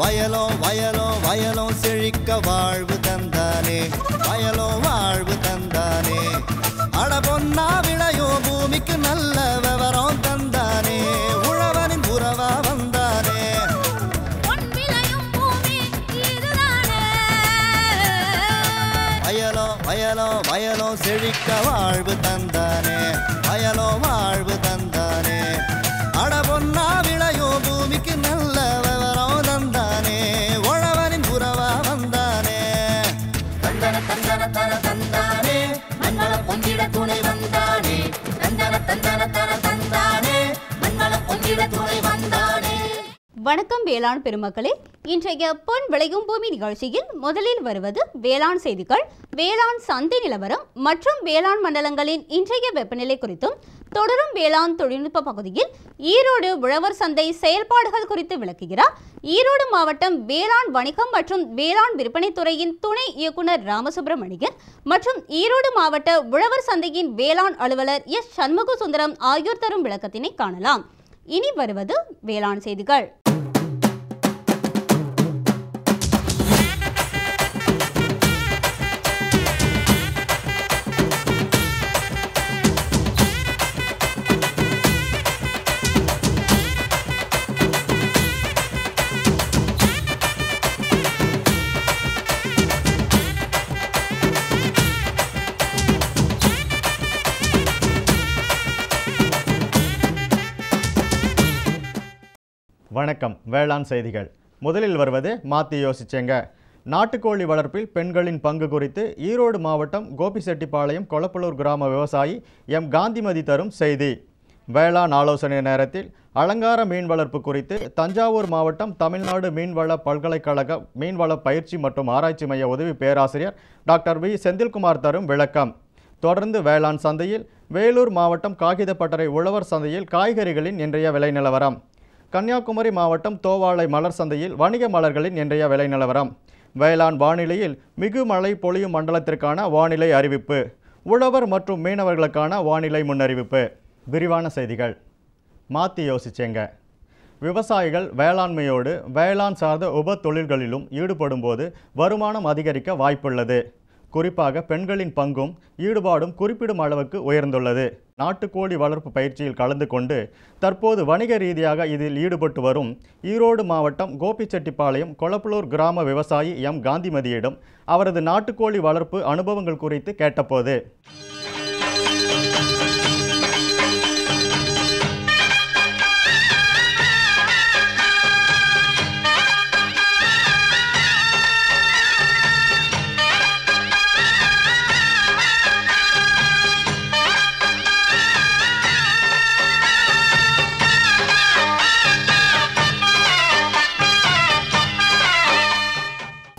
வயலோ வயலோ வயலோ செழிக்க வாழ்வு தந்தானே, வயலோ வாழ்வு தந்தானே. அட பொன்னா விளையோ பூமிக்கு நல்ல விவரம் தந்தானே, உழவனின் உறவா வந்தானே. வயலோ வயலோ வயலோ செழிக்க வாழ்வு தந்தானே, வயலோ வாழ்வு தந்தானே. அட பொன்னா விளையோ பூமிக்கு நல்ல விவரம் தந்தானே, உழவனின் உறவா வந்தானே. தந்தன தந்தன தன தந்தானே, மண்வள பொங்கிட துணை வந்தானே. தந்தன தந்தன தன தந்தானே, மண்வள பொங்கிட துணை வந்தானே. வணக்கம் வேளாண் பெருமக்களே, இன்றைய பொன் விளையும் பூமி நிகழ்ச்சியில் முதலில் வருவது வேளாண் செய்திகள், வேளாண் சந்தை நிலவரம் மற்றும் வேளாண் மண்டலங்களின் இன்றைய வெப்பநிலை குறித்தும், தொடரும் வேளாண் தொழில்நுட்ப பகுதியில் ஈரோடு உழவர் சந்தை செயல்பாடுகள் குறித்து விளக்குகிறார் ஈரோடு மாவட்டம் வேளாண் வணிகம் மற்றும் வேளாண் விற்பனை துறையின் துணை இயக்குனர் ராமசுப்ரமணியன் மற்றும் ஈரோடு மாவட்ட உழவர் சந்தையின் வேளாண் அலுவலர் எஸ் சண்முக சுந்தரம் ஆகியோர் தரும் விளக்கத்தினை காணலாம். இனி வருவது வேளாண் செய்திகள். வணக்கம். வேளாண் செய்திகள். முதலில் வருவது மாற்றி யோசிச்சேங்க. நாட்டுக்கோழி வளர்ப்பில் பெண்களின் பங்கு குறித்து ஈரோடு மாவட்டம் கோபிசெட்டிப்பாளையம் கொளப்பலூர் கிராம விவசாயி எம் காந்திமதி தரும் செய்தி. வேளாண் ஆலோசனை நேரத்தில் அலங்கார மீன் வளர்ப்பு குறித்து தஞ்சாவூர் மாவட்டம் தமிழ்நாடு மீன்வள பல்கலைக்கழக மீன்வள பயிற்சி மற்றும் ஆராய்ச்சி மைய உதவி பேராசிரியர் டாக்டர் வி செந்தில்குமார் தரும் விளக்கம். தொடர்ந்து வேளாண் சந்தையில் வேலூர் மாவட்டம் காகிதப்பட்டறை உழவர் சந்தையில் காய்கறிகளின் இன்றைய விலை நிலவரம். கன்னியாகுமரி மாவட்டம் தோவாளை மலர் சந்தையில் வணிக மலர்களின் இன்றைய விலை நிலவரம். வேளாண் வானிலையில் மிகு மழை பொழியும் மண்டலத்திற்கான வானிலை அறிவிப்பு, உழவர் மற்றும் மீனவர்களுக்கான வானிலை முன்னறிவிப்பு. விரிவான செய்திகள். மாற்றி யோசிச்சேங்க. விவசாயிகள் வேளாண்மையோடு வேளாண் சார்ந்த உப தொழில்களிலும் ஈடுபடும்போது வருமானம் அதிகரிக்க வாய்ப்புள்ளது. குறிப்பாக பெண்களின் பங்கும் ஈடுபாடும் குறிப்பிடும் அளவுக்கு உயர்ந்துள்ளது. நாட்டுக்கோழி வளர்ப்பு பயிற்சியில் கலந்து கொண்டு தற்போது வணிக ரீதியாக இதில் ஈடுபட்டு வரும் ஈரோடு மாவட்டம் கோபிச்செட்டிப்பாளையம் கொளப்பலூர் கிராம விவசாயி எம் காந்திமதியிடம் அவரது நாட்டுக்கோழி வளர்ப்பு அனுபவங்கள் குறித்து கேட்டபோது,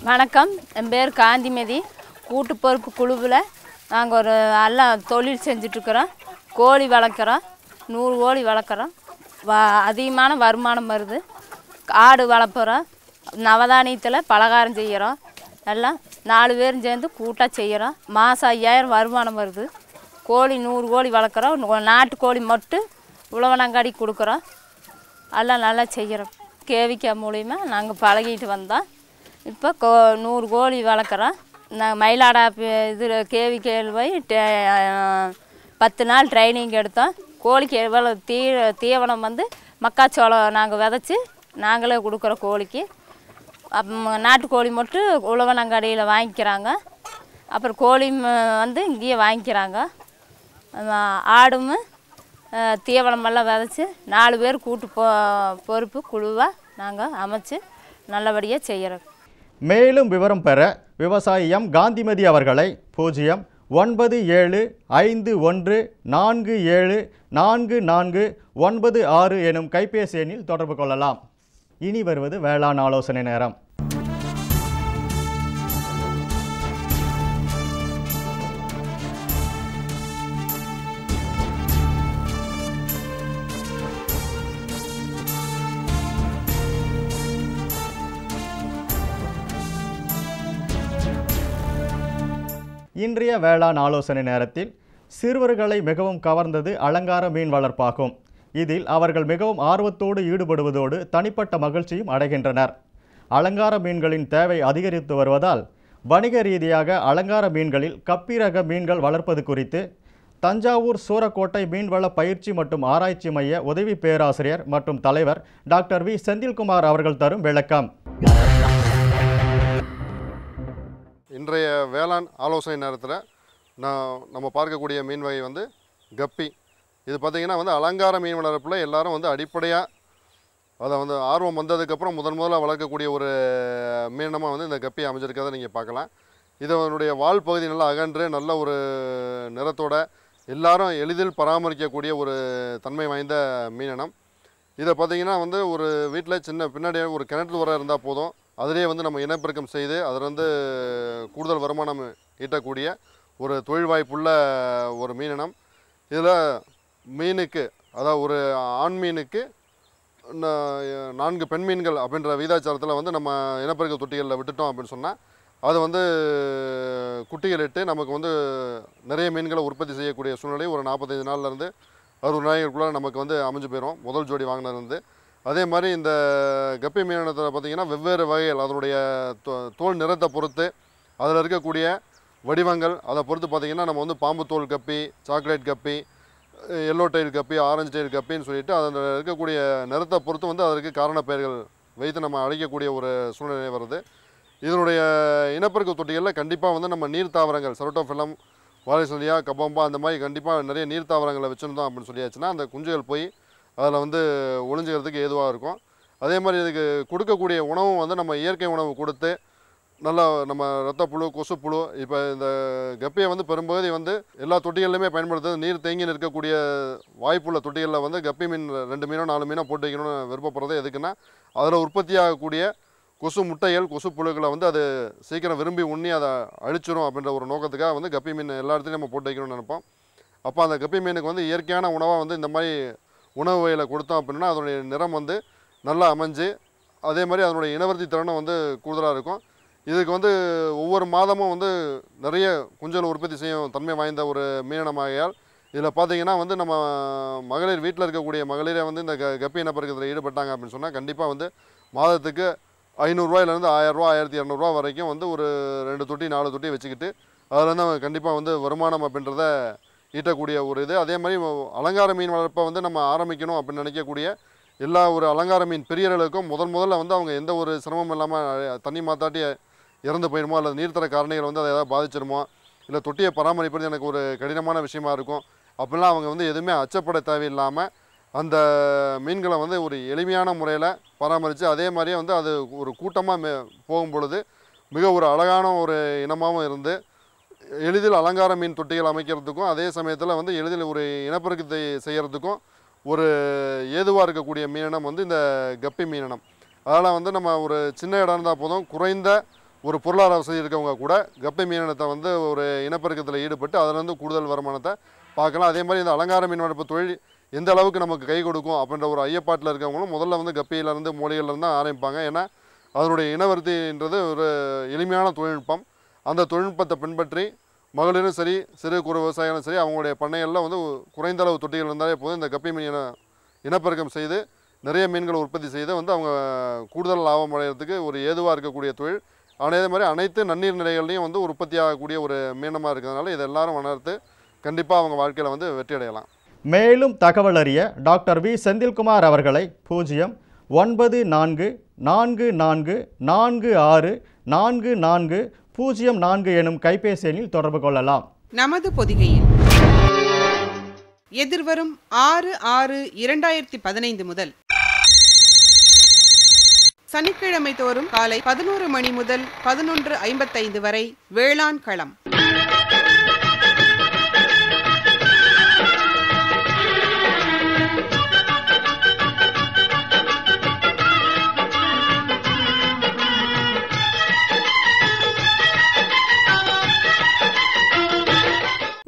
வணக்கம். என் பேர் காந்திமதி. கூட்டு பொறுப்பு குழுவில் நாங்கள் ஒரு எல்லாம் தொழில் செஞ்சிட்ருக்குறோம். கோழி வளர்க்குறோம், 100 கோழி வளர்க்குறோம். அதிகமான வருமானம் வருது. ஆடு வளர்ப்புறோம், நவதானியத்தில் பலகாரம் செய்கிறோம். எல்லாம் 4 பேரும் சேர்ந்து கூட்டாக செய்கிறோம். மாதம் 5000 வருமானம் வருது. கோழி 100 கோழி வளர்க்குறோம். நாட்டுக்கோழி மட்டும் உழவனங்காடி கொடுக்குறோம். எல்லாம் நல்லா செய்கிறோம். கேவிக்கா மூலிமா நாங்கள் பழகிட்டு வந்தோம். இப்போ 100 கோழி வளர்க்குறோம். நாங்கள் மயிலாடா இது கேவிக்கையில் போய் 10 நாள் ட்ரைனிங் எடுத்தோம். கோழிக்கு எவ்வளோ தீவனம் வந்து மக்காச்சோளம் நாங்கள் விதைச்சி நாங்களே கொடுக்குறோம் கோழிக்கு. நாட்டுக்கோழி மட்டும் உழவனங்காடியில் வாங்கிக்கிறாங்க. அப்புறம் கோழி வந்து இங்கேயே வாங்கிக்கிறாங்க. ஆடும் தீவனமெல்லாம் விதைச்சி 4 பேர் கூட்டு பொறுப்பு குழுவாக நாங்கள் அமைச்சு நல்லபடியாக செய்கிறோம். மேலும் விவரம் பெற விவசாயி எம் காந்திமதி அவர்களை 09751474496 எனும் கைபேசி எண்ணில் தொடர்பு கொள்ளலாம். இனி வருவது வேளாண் ஆலோசனை நேரம். இன்றைய வேளாண் ஆலோசனை நேரத்தில் சிறுவர்களை மிகவும் கவர்ந்தது அலங்கார மீன் வளர்ப்பாகும். இதில் அவர்கள் மிகவும் ஆர்வத்தோடு ஈடுபடுவதோடு தனிப்பட்ட மகிழ்ச்சியும் அடைகின்றனர். அலங்கார மீன்களின் தேவை அதிகரித்து வருவதால் வணிக ரீதியாக அலங்கார மீன்களில் கப்பி ரக மீன்கள் வளர்ப்பது குறித்து தஞ்சாவூர் சூரக்கோட்டை மீன்வள பயிற்சி மற்றும் ஆராய்ச்சி மைய உதவி பேராசிரியர் மற்றும் தலைவர் டாக்டர் வி செந்தில்குமார் அவர்கள் தரும் விளக்கம். இன்றைய வேளாண் ஆலோசனை நேரத்தில் நம்ம பார்க்கக்கூடிய மீன் வகை வந்து கப்பி. இது பார்த்திங்கன்னா வந்து அலங்கார மீன் வளர்ப்பில் எல்லாரும் வந்து அடிப்படையாக அதை வந்து ஆர்வம் வந்ததுக்கப்புறம் முதல்ல வளர்க்கக்கூடிய ஒரு மீனமாக வந்து இந்த கப்பி அமைஞ்சிருக்கிறத நீங்கள் பார்க்கலாம். இதனுடைய வால் பகுதி நல்லா அகன்று நல்ல ஒரு நிறத்தோட எல்லாரும் எளிதில் பராமரிக்கக்கூடிய ஒரு தன்மை வாய்ந்த மீனினம். இதை பார்த்திங்கன்னா வந்து ஒரு வீட்டில் சின்ன பின்னாடி ஒரு கிணற்று உரம் இருந்தால் போதும், அதிலே வந்து நம்ம இனப்பெருக்கம் செய்து அதிலிருந்து கூடுதல் வருமானம் ஈட்டக்கூடிய ஒரு தொழில் வாய்ப்புள்ள ஒரு மீனினம். இதில் மீனுக்கு அதாவது ஒரு ஆண் மீனுக்கு 4 பெண் மீன்கள் அப்படின்ற விகிதாச்சாரத்தில் வந்து நம்ம இனப்பெருக்க தொட்டிகளில் விட்டுட்டோம் அப்படின்னு சொன்னால் அது வந்து குட்டிகள் இட்டு நமக்கு வந்து நிறைய மீன்களை உற்பத்தி செய்யக்கூடிய சூழ்நிலை ஒரு 45 நாள்லேருந்து 60 நாளைக்குள்ளே நமக்கு வந்து அமைஞ்சு போயிடும் முதல் ஜோடி வாங்கினதுலேருந்து. அதே மாதிரி இந்த கப்பி மீனத்தில் பார்த்திங்கன்னா வெவ்வேறு வகைகள் அதனுடைய தோல் நிறத்தை பொறுத்து அதில் இருக்கக்கூடிய வடிவங்கள் அதை பொறுத்து பார்த்திங்கன்னா நம்ம வந்து பாம்பு தோல் கப்பி, சாக்லேட் கப்பி, எல்லோ டெயில் கப்பி, ஆரஞ்சு டெயில் கப்பின்னு சொல்லிட்டு அதில் இருக்கக்கூடிய நிறத்தை பொறுத்து வந்து அதற்கு காரண பெயர்கள் வைத்து நம்ம அழைக்கக்கூடிய ஒரு சூழ்நிலை வருது. இதனுடைய இனப்பெருக்க தொட்டிகளில் கண்டிப்பாக வந்து நம்ம நீர் தாவரங்கள் சரோட்டோஃபிலம், வாலிசோலியா, கபம்பா அந்த மாதிரி கண்டிப்பாக நிறைய நீர் தாவரங்களை வச்சுருந்தோம் அப்படின்னு சொல்லியாச்சுன்னா அந்த குஞ்சுகள் போய் அதில் வந்து ஒளிஞ்சுக்கிறதுக்கு ஏதுவாக இருக்கும். அதே மாதிரி இதுக்கு கொடுக்கக்கூடிய உணவும் வந்து நம்ம இயற்கை உணவு கொடுத்து நல்லா நம்ம ரத்தப்புழு, கொசுப்புழு இப்போ இந்த கப்பியை வந்து பெரும்பகுதி வந்து எல்லா தொட்டிகள்லையுமே பயன்படுத்துறது நீர் தேங்கி நிற்கக்கூடிய வாய்ப்புள்ள தொட்டிகளில் வந்து கப்பி மீன் 2 மீனோ 4 மீனோ போட்டு வைக்கணும்னு விருப்பப்படுறது எதுக்குன்னா அதில் உற்பத்தியாகக்கூடிய கொசு முட்டைகள், கொசு புழுக்களை வந்து அது சீக்கிரம் விரும்பி உண்ணி அதை அழிச்சிரும் அப்படின்ற ஒரு நோக்கத்துக்காக வந்து கப்பி மீன் எல்லா இடத்துலையும் நம்ம போட்டு வைக்கணும்னு நினைப்போம். அப்போ அந்த கப்பி மீனுக்கு வந்து இயற்கையான உணவாக வந்து இந்த மாதிரி உணவு வகையில் கொடுத்தோம் அப்படின்னா அதனுடைய நிறம் வந்து நல்லா அமைஞ்சு அதே மாதிரி அதனுடைய இனவர்த்தி திறனும் வந்து கூடுதலாக இருக்கும். இதுக்கு வந்து ஒவ்வொரு மாதமும் வந்து நிறைய குஞ்சுகள் உற்பத்தி செய்யும் தன்மை வாய்ந்த ஒரு மீனமாகையால் இதில் பார்த்திங்கன்னா வந்து நம்ம மகளிர் வீட்டில் இருக்கக்கூடிய மகளிரே வந்து இந்த கப்பி இனப்பெருக்கத்தில் ஈடுபட்டாங்க அப்படின்னு சொன்னால் கண்டிப்பாக வந்து மாதத்துக்கு 500 ரூபாயிலேருந்து 1000 ரூபா 1200 ரூபா வரைக்கும் வந்து ஒரு 2 தொட்டி 4 தொட்டி வச்சுக்கிட்டு அதில் வந்து கண்டிப்பாக வந்து வருமானம் அப்படின்றத ஈட்டக்கூடிய ஒரு இது. அதே மாதிரி அலங்கார மீன் வளர்ப்பை வந்து நம்ம ஆரம்பிக்கணும் அப்படின்னு நினைக்கக்கூடிய எல்லா ஒரு அலங்கார மீன் பிரியர்களுக்கும் முதல்ல வந்து அவங்க எந்த ஒரு சிரமம் இல்லாமல் தண்ணி மாத்தாட்டி இறந்து போயிடுமோ அல்லது நீர்த்தர காரணிகள் வந்து அதை ஏதாவது பாதிச்சிருமோ இல்லை தொட்டியை பராமரிப்பது எனக்கு ஒரு கடினமான விஷயமா இருக்கும் அப்படிலாம் அவங்க வந்து எதுவுமே அச்சப்பட தேவையில்லாமல் அந்த மீன்களை வந்து ஒரு எளிமையான முறையில் பராமரித்து அதே மாதிரியே வந்து அது ஒரு கூட்டமாக போகும் பொழுது மிக ஒரு அழகான ஒரு இனமாகவும் இருந்து எளிதில் அலங்கார மீன் தொட்டிகள் அமைக்கிறதுக்கும் அதே சமயத்தில் வந்து எளிதில் ஒரு இனப்பெருக்கத்தை செய்கிறதுக்கும் ஒரு ஏதுவாக இருக்கக்கூடிய மீனினம் வந்து இந்த கப்பி மீனினம். அதனால் வந்து நம்ம ஒரு சின்ன இடம் இருந்தால் போதும் குறைந்த ஒரு பொருளாதார வசதி இருக்கவங்க கூட கப்பி மீனினத்தை வந்து ஒரு இனப்பெருக்கத்தில் ஈடுபட்டு அதிலிருந்து கூடுதல் வருமானத்தை பார்க்கலாம். அதே மாதிரி இந்த அலங்கார மீன் வளர்ப்பு தொழில் எந்த அளவுக்கு நமக்கு கை கொடுக்கும் அப்படின்ற ஒரு ஐயப்பாட்டில் இருக்கவங்களும் முதல்ல வந்து கப்பியிலேருந்து மூலிகையிலேருந்து தான் ஆரம்பிப்பாங்க. ஏன்னா அதனுடைய இனவர்த்தின்றது ஒரு எளிமையான தொழில்நுட்பம். அந்த தொழில்நுட்பத்தை பின்பற்றி மகளிரும் சரி சிறு குறு விவசாயிகளும் சரி அவங்களுடைய பண்ணைகளில் வந்து குறைந்த அளவு தொட்டிகள் இருந்தாலே போதும் இந்த கப்பி மீன் இனப்பெருக்கம் செய்து நிறைய மீன்களை உற்பத்தி செய்து வந்து அவங்க கூடுதல் லாபம் அடைகிறதுக்கு ஒரு ஏதுவாக இருக்கக்கூடிய தொழில். அதே மாதிரி அனைத்து நன்னீர் நிலைகள்லையும் வந்து உற்பத்தி ஆகக்கூடிய ஒரு மீனமாக இருக்கிறதுனால இதை எல்லாரும் உணர்த்து கண்டிப்பாக அவங்க வாழ்க்கையில் வந்து வெற்றி அடையலாம். மேலும் தகவல் அறிய டாக்டர் வி செந்தில்குமார் அவர்களை 09444464404 எனும் கைபேசி எண்ணில் தொடர்பு கொள்ளலாம். நமது பொதிகையில் எதிர்வரும் 6/6/2015 முதல் சனிக்கிழமை தோறும் காலை 11 மணி முதல் 11:55 வரை வேளாண் களம்.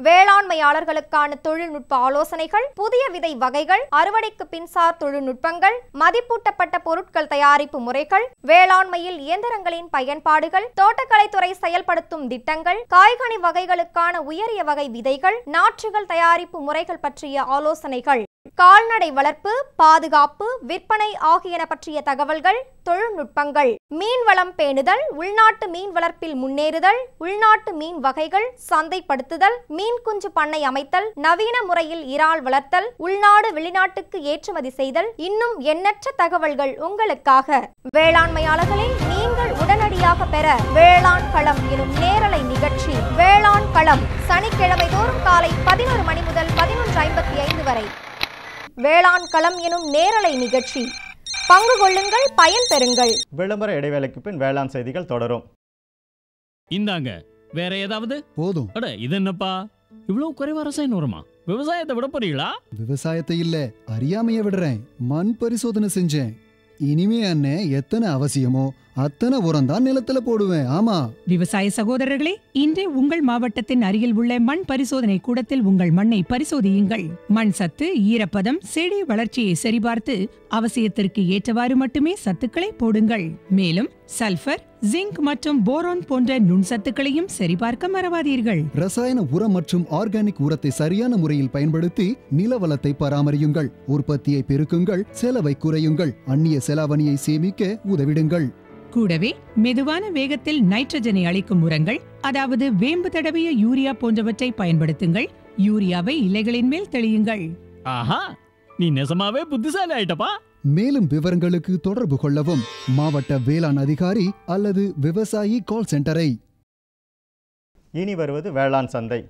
வேளாண்மையாளர்களுக்கான தொழில்நுட்ப ஆலோசனைகள், புதிய விதை வகைகள், அறுவடைக்கு பின்சார் தொழில்நுட்பங்கள், மதிப்பூட்டப்பட்ட பொருட்கள் தயாரிப்பு முறைகள், வேளாண்மையில் இயந்திரங்களின் பயன்பாடுகள், தோட்டக்கலைத்துறை செயல்படுத்தும் திட்டங்கள், காய்கனி வகைகளுக்கான உயரிய வகை விதைகள், நாற்றுகள் தயாரிப்பு முறைகள் பற்றிய ஆலோசனைகள் கால்நடை வளர்ப்பு, பாதுகாப்பு, விற்பனை ஆகியன பற்றிய தகவல்கள், தொழில்நுட்பங்கள், மீன்வளம் பேணுதல், உள்நாட்டு மீன் வளர்ப்பில் முன்னேறுதல், உள்நாட்டு மீன் வகைகள், சந்தைப்படுத்துதல், மீன் குஞ்சு பண்ணை அமைத்தல், நவீன முறையில் இறால் வளர்த்தல், உள்நாடு வெளிநாட்டுக்கு ஏற்றுமதி செய்தல், இன்னும் எண்ணற்ற தகவல்கள் உங்களுக்காக. வேளாண்மையாளர்களே, நீங்கள் உடனடியாக பெற வேளாண் களம் எனும் நேரலை நிகழ்ச்சி வேளாண் களம் சனிக்கிழமை தோறும் காலை 11 மணி முதல் 11:55 வரை. வேளாண் களம் எனும் நேரலை நிகழ்ச்சி. பங்கு கொள்ளுங்கள், பயன் பெறுங்கள். விளம்பர இடைவேளைக்கு பின் வேளாண் செய்திகள் தொடரும். இந்தாங்க, வேற ஏதாவது? போதும். அட, இது என்னப்பா இவ்வளவு குறைவா ரசாயன உரமா? விவசாயத்தை விட போறீங்களா? விவசாயத்தை இல்ல, அறியாமைய விடுறேன். மண் பரிசோதனை செஞ்சேன். இனிமே அண்ணே எத்தனை அவசியமோ அத்தனை உரம் தான் நிலத்துல போடுவேன். ஆமா விவசாய சகோதரர்களே, இன்றே உங்கள் மாவட்டத்தின் அருகில் உள்ள மண் பரிசோதனை கூடத்தில் உங்கள் மண்ணை பரிசோதியுங்கள். மண் சத்து, ஈரப்பதம், செடி வளர்ச்சியை சரிபார்த்து அவசியத்திற்கு ஏற்றவாறு மட்டுமே சத்துக்களை போடுங்கள். மேலும் சல்பர், ஜிங்க் மற்றும் போரான் போன்ற நுண்சத்துக்களையும் சரிபார்க்க மறவாதீர்கள். ரசாயன உரம் மற்றும் ஆர்கானிக் உரத்தை சரியான முறையில் பயன்படுத்தி நிலவளத்தை பராமரியுங்கள். உற்பத்தியை பெருக்குங்கள், செலவை குறையுங்கள், அந்நிய செலாவணியை சேமிக்க உதவிடுங்கள். கூடவே மெதுவான வேகத்தில் நைட்ரஜனை அளிக்கும் உரங்கள், அதாவது வேம்பு தடவிய யூரியா போன்றவற்றை பயன்படுத்துங்கள். யூரியாவை இலைகளின் மேல் தெளியுங்கள். ஆஹா, நீ நெசமாவே புத்திசாலி ஆயிட்டப்பா. மேலும் விவரங்களுக்கு தொடர்பு கொள்ளவும் மாவட்ட வேளாண் அதிகாரி அல்லது விவசாயி கால் சென்டரை. இனி வருவது வேளாண் சந்தை.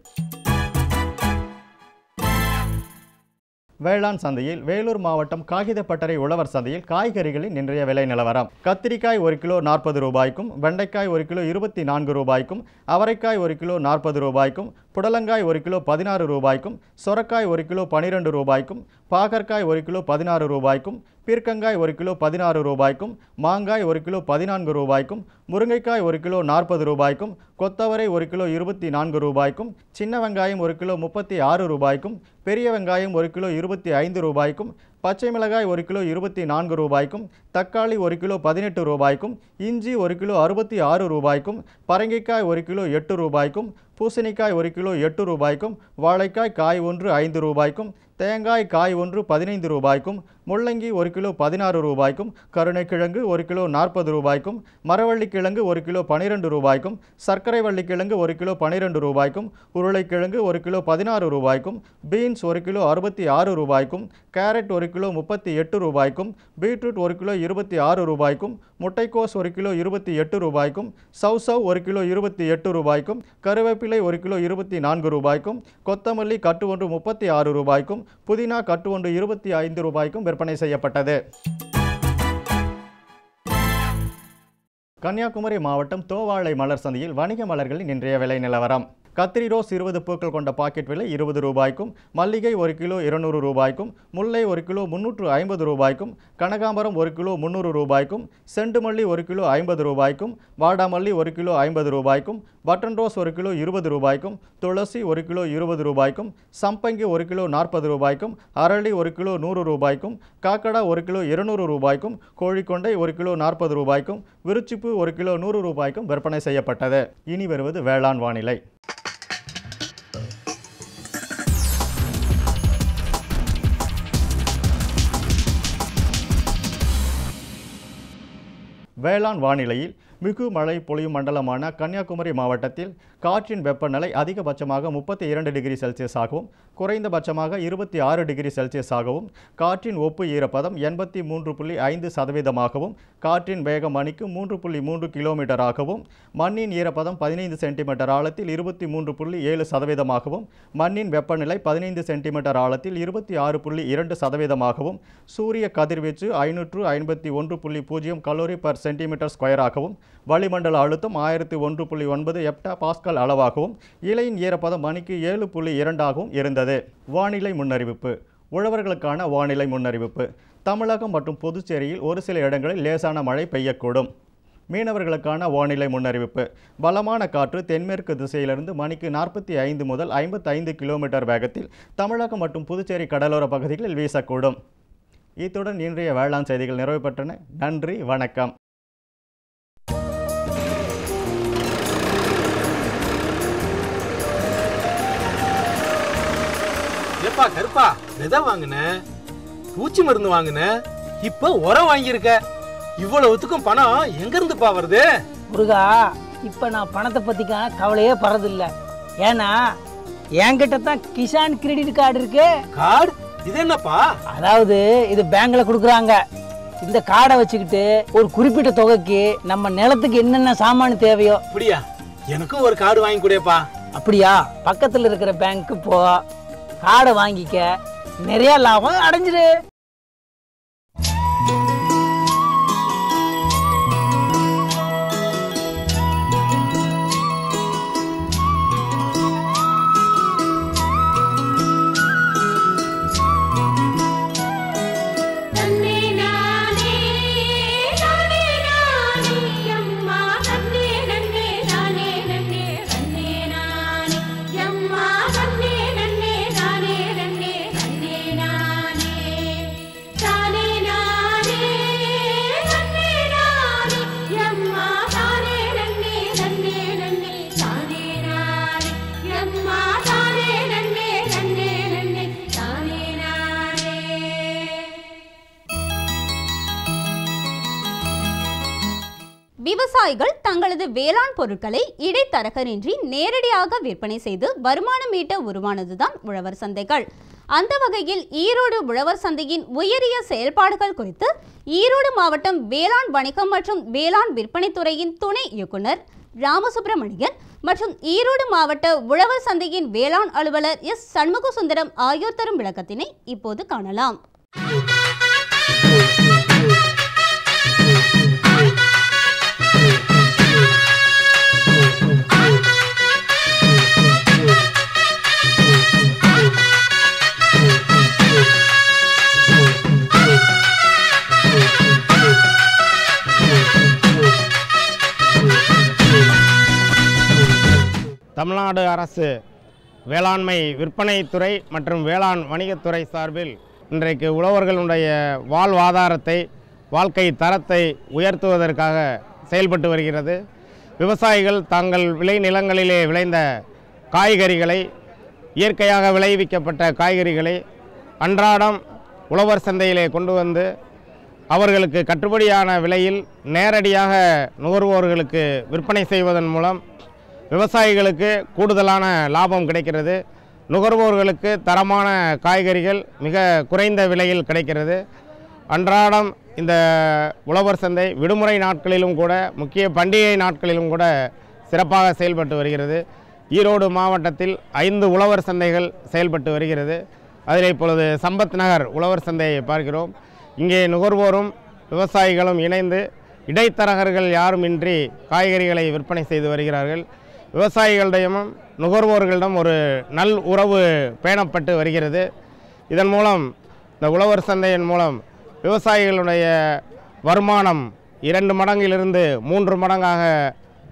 வேளாண் சந்தையில் வேலூர் மாவட்டம் காகிதப்பட்டறை உழவர் சந்தையில் காய்கறிகளின் இன்றைய விலை நிலவரம். கத்திரிக்காய் 1 கிலோ 40 ரூபாய்க்கும், வெண்டைக்காய் 1 கிலோ 24 ரூபாய்க்கும், அவரைக்காய் 1 கிலோ 40 ரூபாய்க்கும், புடலங்காய் 1 கிலோ 16 ரூபாய்க்கும், சொரக்காய் 1 கிலோ 12 ரூபாய்க்கும், பாகற்காய் 1 கிலோ 16 ரூபாய்க்கும், பீர்க்கங்காய் 1 கிலோ 16 ரூபாய்க்கும், மாங்காய் 1 கிலோ 14 ரூபாய்க்கும், முருங்கைக்காய் 1 கிலோ 40 ரூபாய்க்கும், கொத்தவரை 1 கிலோ 24 ரூபாய்க்கும், சின்ன வெங்காயம் 1 கிலோ 36 ரூபாய்க்கும், பெரிய வெங்காயம் 1 கிலோ 25 ரூபாய்க்கும், பச்சை மிளகாய் 1 கிலோ 24 ரூபாய்க்கும், தக்காளி 1 கிலோ 18 ரூபாய்க்கும், இஞ்சி 1 கிலோ 66 ரூபாய்க்கும், பரங்கிக்காய் 1 கிலோ 8 ரூபாய்க்கும், பூசணிக்காய் 1 கிலோ 8 ரூபாய்க்கும், வாழைக்காய் காய் ஒன்று 5 ரூபாய்க்கும், தேங்காய் காய் ஒன்று 15 ரூபாய்க்கும், முள்ளங்கி 1 கிலோ 16 ரூபாய்க்கும், கருணைக்கிழங்கு 1 கிலோ 40 ரூபாய்க்கும், மரவள்ளிக்கிழங்கு 1 கிலோ 12 ரூபாய்க்கும், சர்க்கரை வள்ளிக்கிழங்கு 1 கிலோ 12 ரூபாய்க்கும், உருளைக்கிழங்கு 1 கிலோ 16 ரூபாய்க்கும், பீன்ஸ் 1 கிலோ 66 ரூபாய்க்கும், கேரட் 1 கிலோ 38 ரூபாய்க்கும், பீட்ரூட் 1 கிலோ 26 ரூபாய்க்கும், முட்டைக்கோஸ் 1 கிலோ 28 ரூபாய்க்கும், சௌசவ் 1 கிலோ 28 ரூபாய்க்கும், கருவேப்பிலை 1 கிலோ 24 ரூபாய்க்கும், கொத்தமல்லி கட்டு ஒன்று 36 ரூபாய்க்கும், புதினா கட்டு ஒன்று 25 ரூபாய்க்கும் விற்பனை செய்யப்பட்டது. கன்னியாகுமரி மாவட்டம் தோவாளை மலர் சந்தையில் வணிக மலர்களின் இன்றைய விலை நிலவரம். கத்திரி ரோஸ் 20 பூக்கள் கொண்ட பாக்கெட் விலை 20 ரூபாய்க்கும், மல்லிகை 1 கிலோ 200 ரூபாய்க்கும், முல்லை 1 கிலோ 350 ரூபாய்க்கும், கனகாம்பரம் 1 கிலோ 300 ரூபாய்க்கும், செண்டுமல்லி 1 கிலோ 50 ரூபாய்க்கும், வாடாமல்லி 1 கிலோ 50 ரூபாய்க்கும், பட்டன் ரோஸ் 1 கிலோ 20 ரூபாய்க்கும், துளசி 1 கிலோ 20 ரூபாய்க்கும், சம்பங்கி 1 கிலோ 40 ரூபாய்க்கும், அரளி 1 கிலோ 100 ரூபாய்க்கும், காக்கடா 1 கிலோ 200 ரூபாய்க்கும், கோழிக்கொண்டை 1 கிலோ 40 ரூபாய்க்கும், விருச்சிப்பு 1 கிலோ 100 ரூபாய்க்கும் விற்பனை செய்யப்பட்டது. இனி வருவது வேளாண் வானிலை. வேளாண் வானிலையில் மிகு மழை பொழியும் மண்டலமான கன்னியாகுமரி மாவட்டத்தில் காற்றின் வெப்பநிலை அதிகபட்சமாக 32 டிகிரி செல்சியஸாகவும் குறைந்தபட்சமாக 26 டிகிரி செல்சியஸாகவும், காற்றின் ஒப்பு ஈரப்பதம் 83.5%ஆகவும், காற்றின் வேகம் மணிக்கு 3.3 கிலோமீட்டராகவும், மண்ணின் ஈரப்பதம் 15 சென்டிமீட்டர் ஆழத்தில் 23.7%ஆகவும், மண்ணின் வெப்பநிலை 15 சென்டிமீட்டர் ஆழத்தில் 26.2%ஆகவும், சூரிய கதிர்வீச்சு 551.0 கலோரி பர் சென்டிமீட்டர் ஸ்கொயராகவும், வளிமண்டல அழுத்தம் 1001.9 ஹெக்டா பாஸ்கல் அளவாகவும், இலையின் ஈரப்பதம் மணிக்கு 7.2ஆகவும் இருந்தது. வானிலை முன்னறிவிப்பு. உழவர்களுக்கான வானிலை முன்னறிவிப்பு. தமிழகம் மற்றும் புதுச்சேரியில் ஒரு சில இடங்களில் லேசான மழை பெய்யக்கூடும். மீனவர்களுக்கான வானிலை முன்னறிவிப்பு. பலமான காற்று தென்மேற்கு திசையிலிருந்து மணிக்கு 45 முதல் 55 கிலோமீட்டர் வேகத்தில் தமிழகம் மற்றும் புதுச்சேரி கடலோர பகுதிகளில் வீசக்கூடும். இத்துடன் இன்றைய வேளாண் செய்திகள் நிறைவு பெற்றன. நன்றி, வணக்கம். கருப்பா விதை வாங்கின, பூச்சி மருந்து வாங்கின, இப்ப உரம் வாங்கியிருக்க. இவ்வளவுத்துக்கும் பணம் எங்க இருந்துப்பா வருது? முருகா, இப்ப நான் பணத்தை பத்திக்க கவலையே படுறதில்ல. ஏன்னா என்கிட்ட தான் கிசான் கிரெடிட் கார்டு இருக்கு. கார்டு? இது என்னப்பா? அதாவது இது பேங்க்ல கொடுக்குறாங்க. இந்த கார்டை வச்சுக்கிட்டு ஒரு குறிப்பிட்ட தொகைக்கு நம்ம நிலத்துக்கு என்னென்ன சாமான் தேவையோ. அப்படியா? எனக்கும் ஒரு கார்டு வாங்கி கொடுப்பா. அப்படியா? பக்கத்துல இருக்கிற பேங்க்கு போ, கார்டை வாங்கிக்க, நிறைய லாபம் அடைஞ்சிரு. விவசாயிகள் தங்களது வேளாண் பொருட்களை இடைத்தரகரின்றி நேரடியாக விற்பனை செய்து வருமானம் ஈட்ட உருவானதுதான் உழவர் சந்தைகள். அந்த வகையில் ஈரோடு உழவர் சந்தையின் உயரிய செயல்பாடுகள் குறித்து ஈரோடு மாவட்டம் வேளாண் வணிகம் மற்றும் வேளாண் விற்பனை துறையின் துணை இயக்குனர் ராமசுப்பிரமணியன் மற்றும் ஈரோடு மாவட்ட உழவர் சந்தையின் வேளாண் அலுவலர் எஸ் சண்முகசுந்தரம் ஆகியோர் தரும் விளக்கத்தினை இப்போது காணலாம். தமிழ்நாடு அரசு வேளாண்மை விற்பனைத்துறை மற்றும் வேளாண் வணிகத்துறை சார்பில் இன்றைக்கு உழவர்களுடைய வாழ்வாதாரத்தை, வாழ்க்கை தரத்தை உயர்த்துவதற்காக செயல்பட்டு வருகிறது. விவசாயிகள் தங்கள் விளைநிலங்களிலே விளைந்த காய்கறிகளை, இயற்கையாக விளைவிக்கப்பட்ட காய்கறிகளை அன்றாடம் உழவர் சந்தையிலே கொண்டு வந்து அவர்களுக்கு கட்டுப்படியான விலையில் நேரடியாக நுகர்வோர்களுக்கு விற்பனை செய்வதன் மூலம் விவசாயிகளுக்கு கூடுதலான லாபம் கிடைக்கிறது. நுகர்வோர்களுக்கு தரமான காய்கறிகள் மிக குறைந்த விலையில் கிடைக்கிறது. அன்றாடம் இந்த உழவர் சந்தை விடுமுறை நாட்களிலும் கூட, முக்கிய பண்டிகை நாட்களிலும் கூட சிறப்பாக செயல்பட்டு வருகிறது. ஈரோடு மாவட்டத்தில் 5 உழவர் சந்தைகள் செயல்பட்டு வருகிறது. அதில் இப்பொழுது சம்பத் நகர் உழவர் சந்தையை பார்க்கிறோம். இங்கே நுகர்வோரும் விவசாயிகளும் இணைந்து இடைத்தரகர்கள் யாரும் இன்றி காய்கறிகளை விற்பனை செய்து வருகிறார்கள். விவசாயிகளிடம் நுகர்வோர்களிடம் ஒரு நல் உறவு பேணப்பட்டு வருகிறது. இதன் மூலம் இந்த உழவர் சந்தையின் மூலம் விவசாயிகளுடைய வருமானம் 2 மடங்கிலிருந்து 3 மடங்காக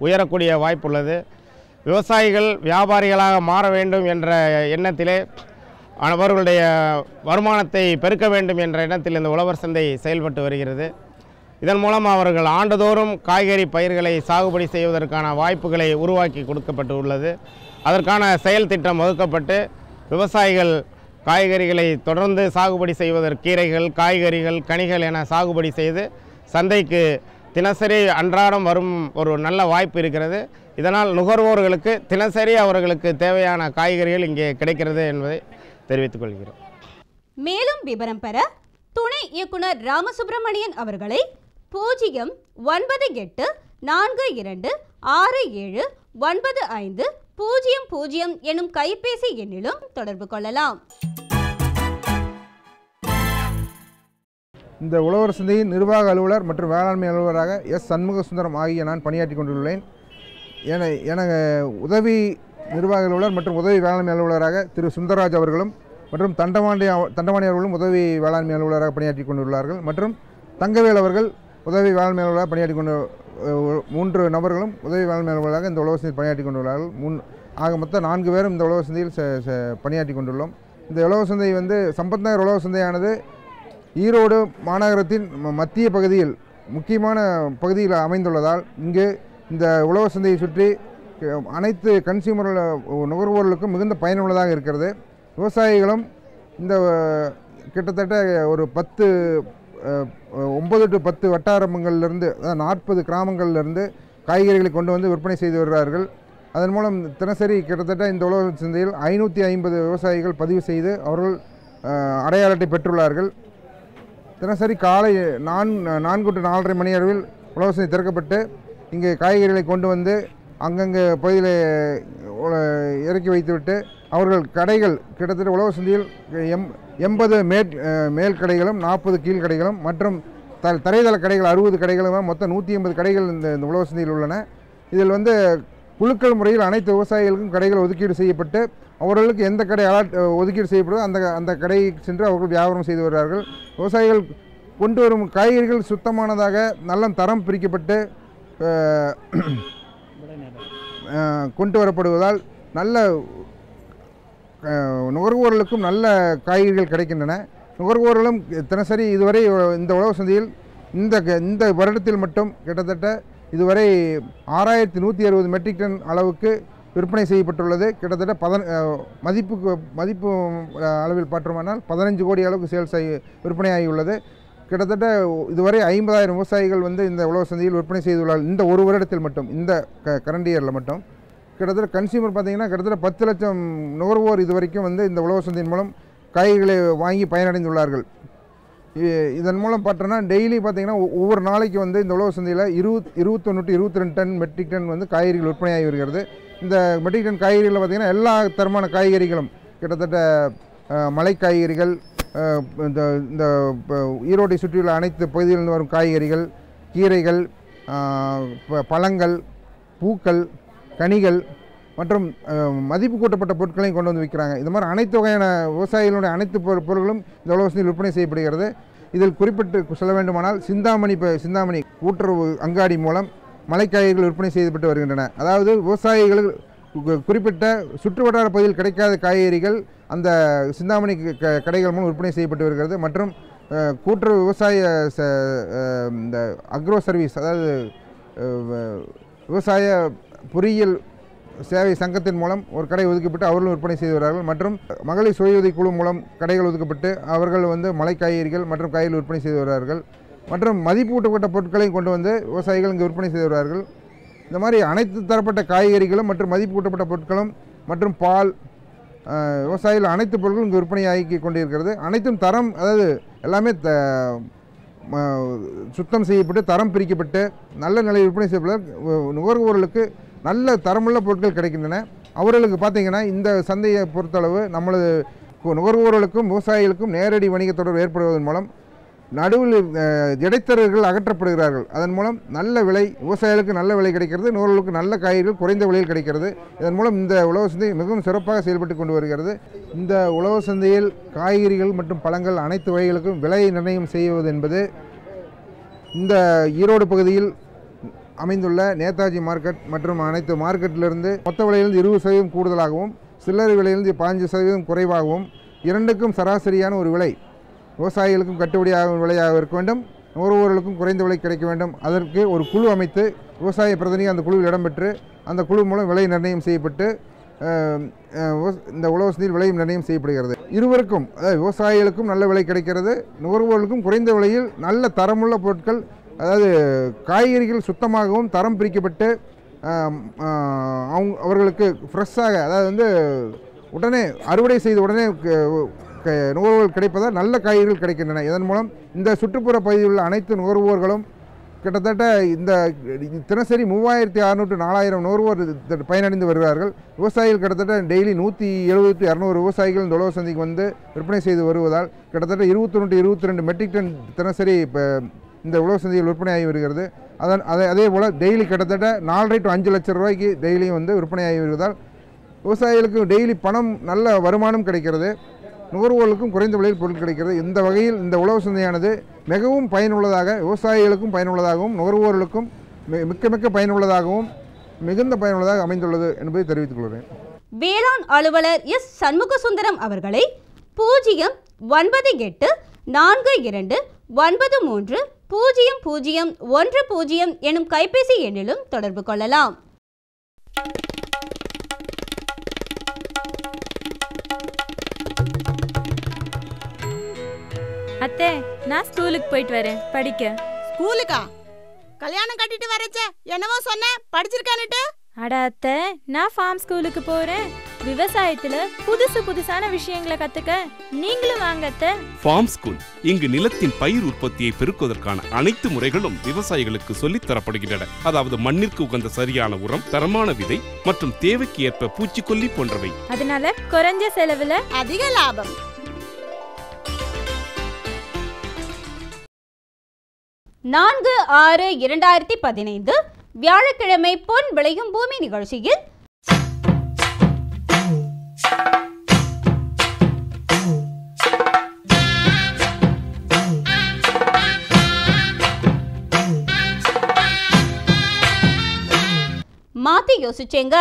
உயரக்கூடிய வாய்ப்புள்ளது. விவசாயிகள் வியாபாரிகளாக மாற வேண்டும் என்ற எண்ணத்திலே, அவர்களுடைய வருமானத்தை பெருக்க வேண்டும் என்ற எண்ணத்தில் இந்த உழவர் சந்தை செயல்பட்டு வருகிறது. இதன் மூலம் அவர்கள் ஆண்டுதோறும் காய்கறி பயிர்களை சாகுபடி செய்வதற்கான வாய்ப்புகளை உருவாக்கி கொடுக்கப்பட்டு உள்ளது. அதற்கான செயல் திட்டம் வகுக்கப்பட்டு விவசாயிகள் காய்கறிகளை தொடர்ந்து சாகுபடி செய்வதற்கு, கீரைகள், காய்கறிகள், கனிகள் என சாகுபடி செய்து சந்தைக்கு தினசரி அன்றாடம் வரும் ஒரு நல்ல வாய்ப்பு இருக்கிறது. இதனால் நுகர்வோர்களுக்கு தினசரி அவர்களுக்கு தேவையான காய்கறிகள் இங்கே கிடைக்கிறது என்பதை தெரிவித்துக் கொள்கிறோம். மேலும் விவரம் பெற துணை இயக்குனர் ராமசுப்பிரமணியன் அவர்களை 09842679500 எனும் கைபேசி எண்ணிலும் தொடர்பு கொள்ளலாம். இந்த உழவர் சந்தையின் நிர்வாக அலுவலர் மற்றும் வேளாண்மை அலுவலராக எஸ் சண்முகசுந்தரம் ஆகிய நான் பணியாற்றி கொண்டுள்ளேன். எனக்கு உதவி நிர்வாக அலுவலர் மற்றும் உதவி வேளாண்மை அலுவலராக திரு சுந்தரராஜ் அவர்களும் மற்றும் தண்டவாணி அவர்களும் உதவி வேளாண்மை அலுவலராக பணியாற்றி கொண்டுள்ளார்கள். மற்றும் தங்கவேல் அவர்கள் உதவி வேளாண்மை அலுவலராக பணியாற்றி கொண்டு 3 நபர்களும் உதவி வேளாண்மை அலுவலராக இந்த உழவர் சந்தையில் பணியாற்றி கொண்டுள்ளார்கள். ஆக மொத்தம் 4 பேரும் இந்த உழவர் சந்தையில் பணியாற்றி கொண்டுள்ளோம். இந்த உழவர் சந்தை சம்பத் நகர் உழவர் சந்தையானது ஈரோடு மாநகரத்தின் மத்திய பகுதியில் முக்கியமான பகுதியில் அமைந்துள்ளதால் இங்கு இந்த உழவர் சந்தையை சுற்றி அனைத்து கன்சியூமர் நுகர்வோர்களுக்கும் மிகுந்த பயனுள்ளதாக இருக்கிறது. விவசாயிகளும் இந்த கிட்டத்தட்ட ஒரு 9 to 10 வட்டாரங்கள்லேருந்து 40 கிராமங்கள்லேருந்து காய்கறிகளை கொண்டு வந்து விற்பனை செய்து வருகிறார்கள். அதன் மூலம் தினசரி கிட்டத்தட்ட இந்த உழவர் சந்தையில் 550 விவசாயிகள் பதிவு செய்து அவர்கள் அடையாள அட்டை பெற்றுள்ளார்கள். தினசரி காலை 4 to 4:30 மணி அளவில் உழவர் சந்தை திறக்கப்பட்டு இங்கே காய்கறிகளை கொண்டு வந்து அங்கங்கே பகுதியில் இறக்கி வைத்துவிட்டு அவர்கள் கடைகள் கிட்டத்தட்ட உழவர் சந்தையில் 80 மேல் கடைகளும் 40 கீழ் கடைகளும் மற்றும் தரைதள கடைகள் 60 கடைகளும் மொத்தம் 180 கடைகள் இந்த உழவர் சந்தையில் உள்ளன. இதில் வந்து குழுக்கள் முறையில் அனைத்து விவசாயிகளுக்கும் கடைகள் ஒதுக்கீடு செய்யப்பட்டு அவர்களுக்கு எந்த கடை ஒதுக்கீடு செய்யப்படுதோ அந்த கடைக்கு சென்று அவர்கள் வியாபாரம் செய்து வருகிறார்கள். விவசாயிகள் கொண்டு வரும் காய்கறிகள் சுத்தமானதாக நல்ல தரம் பிரிக்கப்பட்டு கொண்டு வரப்படுவதால் நல்ல நுகர்வோர்களுக்கும் நல்ல காய்கறிகள் கிடைக்கின்றன. நுகர்வோர்களும் தினசரி இதுவரை இந்த உழவர் சந்தையில் இந்த வருடத்தில் மட்டும் கிட்டத்தட்ட இதுவரை 6160 மெட்ரிக் டன் அளவுக்கு விற்பனை செய்யப்பட்டுள்ளது. கிட்டத்தட்ட மதிப்பு அளவில் பார்த்தோமானால் 15 கோடி அளவுக்கு சேல்ஸ் விற்பனையாகியுள்ளது. கிட்டத்தட்ட இதுவரை 50,000 விவசாயிகள் வந்து இந்த உழவர் சந்தையில் விற்பனை செய்துள்ளார்கள். இந்த ஒரு வருடத்தில் மட்டும், இந்த கரண்ட் இயரில் மட்டும் கிட்டத்தட்ட கன்சியூமர் பார்த்திங்கன்னா கிட்டத்தட்ட 10 லட்சம் நுகர்வோர் இது வரைக்கும் வந்து இந்த உழவர் சந்தையின் மூலம் காய்கறிகளை வாங்கி பயனடைந்துள்ளார்கள். இதன் மூலம் பார்த்தோன்னா டெய்லி பார்த்திங்கன்னா ஒவ்வொரு நாளைக்கு வந்து இந்த உழவர் சந்தையில் 21 to 22 டன் மெட்ரிக் டன் வந்து காய்கறிகள் விற்பனையாகி வருகிறது. இந்த மெட்ரிக் டன் காய்கறிகளில் பார்த்திங்கன்னா எல்லா தரமான காய்கறிகளும் கிட்டத்தட்ட மலை காய்கறிகள், இந்த ஈரோட்டை சுற்றியுள்ள அனைத்து பகுதிகளிலிருந்து வரும் காய்கறிகள், கீரைகள், பழங்கள், பூக்கள், கனிகள் மற்றும் மதிப்பு கூட்டப்பட்ட பொருட்களையும் கொண்டு வந்து விற்கிறாங்க. இது மாதிரி அனைத்து வகையான விவசாயிகளுடைய அனைத்து பொருட்களும் இந்த உழவர் சந்தையில் விற்பனை செய்யப்படுகிறது. இதில் குறிப்பிட்டு சொல்ல வேண்டுமானால் சிந்தாமணி கூட்டுறவு அங்காடி மூலம் மலைக்காய்கறிகள் விற்பனை செய்யப்பட்டு வருகின்றன. அதாவது விவசாயிகள் குறிப்பிட்ட சுற்று வட்டார பகுதியில் கிடைக்காத காய்கறிகள் அந்த சிந்தாமணி கடைகள் மூலம் விற்பனை செய்யப்பட்டு வருகிறது. மற்றும் கூட்டுறவு விவசாய இந்த அக்ரோ சர்வீஸ், அதாவது விவசாய பொறியியல் சேவை சங்கத்தின் மூலம் ஒரு கடை ஒதுக்கப்பட்டு அவர்களும் விற்பனை செய்து வருகிறார்கள். மற்றும் மகளிர் சுய உதவி குழு மூலம் கடைகள் ஒதுக்கப்பட்டு அவர்கள் வந்து மலை காய்கறிகள் மற்றும் காய்கறிகள் விற்பனை செய்து வருகிறார்கள். மற்றும் மதிப்பூட்டப்பட்ட பொருட்களையும் கொண்டு வந்து விவசாயிகள் இங்கு விற்பனை செய்து வருகிறார்கள். இந்த மாதிரி அனைத்து தரப்பட்ட காய்கறிகளும் மற்றும் மதிப்பூட்டப்பட்ட பொருட்களும் மற்றும் பால், விவசாயிகள் அனைத்து பொருட்களும் இங்கு விற்பனையாகி கொண்டிருக்கிறது. அனைத்தும் தரம், அதாவது எல்லாமே சுத்தம் செய்யப்பட்டு தரம் பிரிக்கப்பட்டு நல்ல நிலையில் விற்பனை செய்யப்பட்ட நுகர்வோர்களுக்கு நல்ல தரமுள்ள பொருட்கள் கிடைக்கின்றன. அவர்களுக்கு பார்த்திங்கன்னா இந்த சந்தையை பொறுத்தளவு நம்மளது நுகர்வோர்களுக்கும் விவசாயிகளுக்கும் நேரடி வணிக தொடர்பு ஏற்படுவதன் மூலம் நடுவில் இடைத்தரகர்கள் அகற்றப்படுகிறார்கள். அதன் மூலம் நல்ல விலை, விவசாயிகளுக்கு நல்ல விலை கிடைக்கிறது, நுகர்வோர்களுக்கு நல்ல காய்கறிகள் குறைந்த விலையில் கிடைக்கிறது. இதன் மூலம் இந்த உழவர் சந்தை மிகவும் சிறப்பாக செயல்பட்டு கொண்டு வருகிறது. இந்த உழவர் சந்தையில் காய்கறிகள் மற்றும் பழங்கள் அனைத்து வகைகளுக்கும் விலை நிர்ணயம் செய்வது என்பது இந்த ஈரோடு பகுதியில் அமைந்துள்ள நேதாஜி மார்க்கெட் மற்றும் அனைத்து மார்க்கெட்டிலிருந்து மொத்த விலையிலிருந்து 20% கூடுதலாகவும் சில்லறை விலையிலிருந்து 15% குறைவாகவும் இரண்டுக்கும் சராசரியான ஒரு விலை விவசாயிகளுக்கும் கட்டுப்படியாகும் விலையாக இருக்க வேண்டும், நுகர்வோர்களுக்கும் குறைந்த விலை கிடைக்க வேண்டும். அதற்கு ஒரு குழு அமைத்து விவசாய பிரதிநிதி அந்த குழுவில் இடம்பெற்று அந்த குழு மூலம் விலை நிர்ணயம் செய்யப்பட்டு இந்த உழவர் சந்தையில் விலையும் நிர்ணயம் செய்யப்படுகிறது. இருவருக்கும், அதாவது விவசாயிகளுக்கும் நல்ல விலை கிடைக்கிறது, நுகர்வோர்களுக்கும் குறைந்த விலையில் நல்ல தரமுள்ள பொருட்கள், அதாவது காய்கறிகள் சுத்தமாகவும் தரம் பிரிக்கப்பட்டு அவர்களுக்கு ஃப்ரெஷ்ஷாக, அதாவது வந்து உடனே அறுவடை செய்து உடனே நுகர்வோர்கள் கிடைப்பதால் நல்ல காய்கறிகள் கிடைக்கின்றன. இதன் மூலம் இந்த சுற்றுப்புற பகுதியில் உள்ள அனைத்து நுகர்வோர்களும் கிட்டத்தட்ட இந்த தினசரி 3600 to 4000 நுகர்வோர் பயனடைந்து வருகிறார்கள். விவசாயிகள் கிட்டத்தட்ட டெய்லி 170 to 200 விவசாயிகள் இந்த உழவர் சந்தைக்கு வந்து விற்பனை செய்து வருவதால் கிட்டத்தட்ட 21 to 22 மெட்ரிக் டன் தினசரி இப்போ இந்த உழவர் சந்தையில் விற்பனையாகி வருகிறது. அதே போல் டெய்லி கிட்டத்தட்ட 4.5 to 5 லட்சம் ரூபாய்க்கு டெய்லியும் வந்து விற்பனையாகி வருவதால் விவசாயிகளுக்கு டெய்லி பணம், நல்ல வருமானம் கிடைக்கிறது, நுகர்வோர்களுக்கும் குறைந்த விலையில் பொருள் கிடைக்கிறது. இந்த வகையில் இந்த உழவர் சந்தையானது மிகவும் பயனுள்ளதாக, விவசாயிகளுக்கும் பயனுள்ளதாகவும் நுகர்வோர்களுக்கும் மிக்க பயனுள்ளதாகவும் மிகுந்த பயனுள்ளதாக அமைந்துள்ளது என்பதை தெரிவித்துக் கொள்கிறேன். வேளாண் அலுவலர் எஸ் சண்முகசுந்தரம் அவர்களை 098 42 93 0010 எனும் கைபேசி எண்ணிலும் தொடர்பு கொள்ளலாம். அத்தை, நான் ஸ்கூலுக்கு போயிட்டு வரேன் படிக்க. ஸ்கூலுக்கா? கல்யாணம் கட்டிட்டு வரச்சே என்னவோ சொன்ன, படிச்சிருக்கானுட்டு? அட அத்தை, நான் ஃபார்ம் ஸ்கூலுக்கு போறேன். விவசாயத்துல புதுசான விஷயங்களை கத்துக்க நீங்களும் வாங்க அத்தை. ஃபார்ம் ஸ்கூல் இங்கு நிலத்தின் பயிர் உற்பத்தியை பெருக்குவதற்கான அனைத்து முறைகளும் விவசாயிகளுக்கு சொல்லித் தரப்படுகின்றன. அதாவது மண்ணிற்கு உகந்த சரியான உரம், தரமான விதை மற்றும் தேவைக்கு ஏற்ப பூச்சிக்கொல்லி போன்றவை. அதனால குறைஞ்ச செலவுல அதிக லாபம். நான்கு 6/2015 வியாழக்கிழமை பொன் விளையும் பூமி நிகழ்ச்சியில் மாத்தி யோசிச்சேங்க.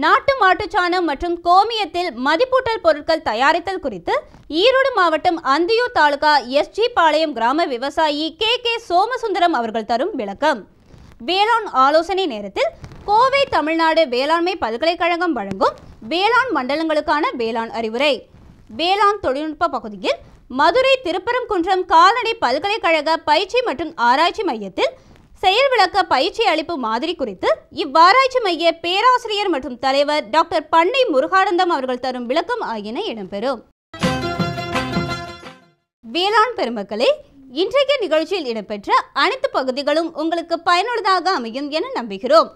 நாட்டு மாட்டுச்சாணம் மற்றும் கோமியத்தில் மதிப்பூட்டல் பொருட்கள் தயாரித்தல் குறித்து ஈரோடு மாவட்டம் அந்தியூர் தாலுகா எஸ்ஜி பாளையம் கிராம விவசாயி கே சோமசுந்தரம் அவர்கள் தரும் விளக்கம். வேளாண் ஆலோசனை நேரத்தில் கோவை தமிழ்நாடு வேளாண்மை பல்கலைக்கழகம் வழங்கும் வேளாண் மண்டலங்களுக்கான வேளாண் அறிவுரை. வேளாண் தொழில்நுட்ப பகுதியில் மதுரை திருப்பரங்குன்றம் கால்நடை பல்கலைக்கழக பயிற்சி மற்றும் ஆராய்ச்சி மையத்தில் செயல் விளக்க பயிற்சி அளிப்பு மாதிரி குறித்து இவ்வாராய்ச்சி மைய பேராசிரியர் மற்றும் தலைவர் டாக்டர் பண்ணை முருகானந்தம் அவர்கள் தரும் விளக்கம் ஆகியன இடம்பெறும். வேளாண் பெருமக்களே, இன்றைய நிகழ்ச்சியில் இடம்பெற்ற அனைத்து பகுதிகளும் உங்களுக்கு பயனுள்ளதாக அமையும் என நம்புகிறோம்.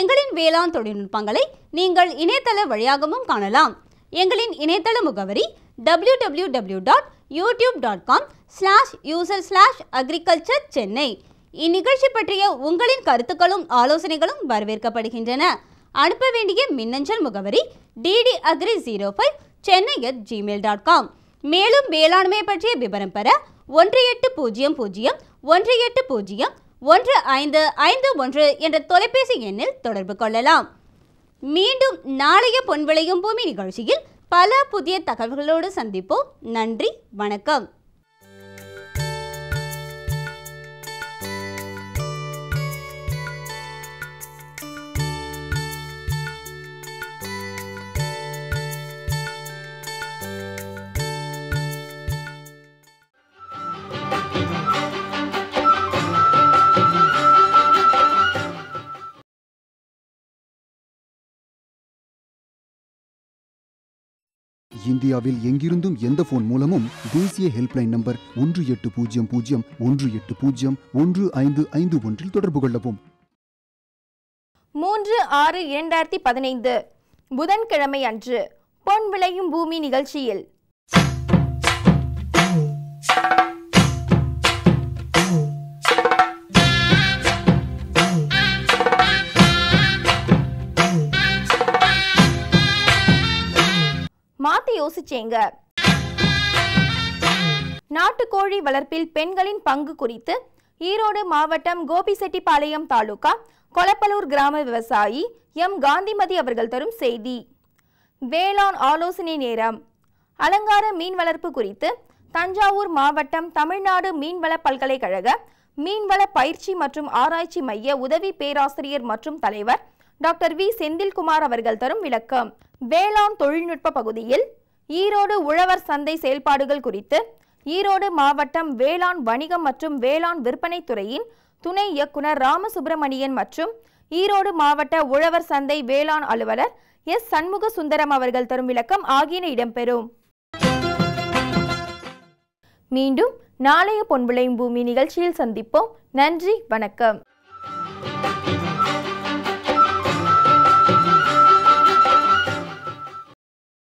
எங்களின் வேளாண் தொழில்நுட்பங்களை நீங்கள் இணையதள வழியாகவும் காணலாம். எங்களின் இணையதள முகவரி www.youtube.com/user/agriculture சென்னை. இந்நிகழ்ச்சி பற்றிய உங்களின் கருத்துக்களும் ஆலோசனைகளும் வரவேற்கப்படுகின்றன. அனுப்ப வேண்டிய மின்னஞ்சல் முகவரி ddagri05chennai@gmail.com. மேலும் வேளாண்மை பற்றிய விவரம் பெற 1800-180-1551 என்ற தொலைபேசி எண்ணில் தொடர்பு கொள்ளலாம். மீண்டும் நாளைய பொன் விளையும் பூமி நிகழ்ச்சியில் பல புதிய தகவல்களோடு சந்திப்போம். நன்றி, வணக்கம். இந்தியாவில் எங்கிருந்தும் எந்த போன் மூலமும் தேசிய ஹெல்ப்லைன் நம்பர் 1800-180-1551 தொடர்பு கொள்ளவும். 3/6/2015 புதன்கிழமை அன்று பொன் விளையும் பூமி நிகழ்ச்சியில் மாத்தி யோசிச்சேங்க. நாட்டுக்கோழி வளர்ப்பில் பெண்களின் பங்கு குறித்து ஈரோடு மாவட்டம் கோபிசெட்டிப்பாளையம் தாலுகா கொலப்பலூர் கிராம விவசாயி எம் காந்திமதி அவர்கள் தரும் செய்தி. வேளாண் ஆலோசனை நேரம். அலங்கார மீன் வளர்ப்பு குறித்து தஞ்சாவூர் மாவட்டம் தமிழ்நாடு மீன்வள பல்கலைக்கழக மீன்வள பயிற்சி மற்றும் ஆராய்ச்சி மைய உதவி பேராசிரியர் மற்றும் தலைவர் டாக்டர் வி செந்தில்குமார் அவர்கள் தரும் விளக்கம். வேளாண் தொழில்நுட்ப பகுதியில் ஈரோடு உழவர் சந்தை செயல்பாடுகள் குறித்து ஈரோடு மாவட்டம் வேளாண் வணிகம் மற்றும் வேளாண் விற்பனை துறையின் துணை இயக்குனர் ராமசுப்பிரமணியன் மற்றும் ஈரோடு மாவட்ட உழவர் சந்தை வேளாண் அலுவலர் எஸ் சண்முக சுந்தரம் அவர்கள் தரும் விளக்கம் ஆகியன இடம்பெறும். மீண்டும் நாளைய பொன் விளையும் பூமி நிகழ்ச்சியில் சந்திப்போம். நன்றி, வணக்கம்.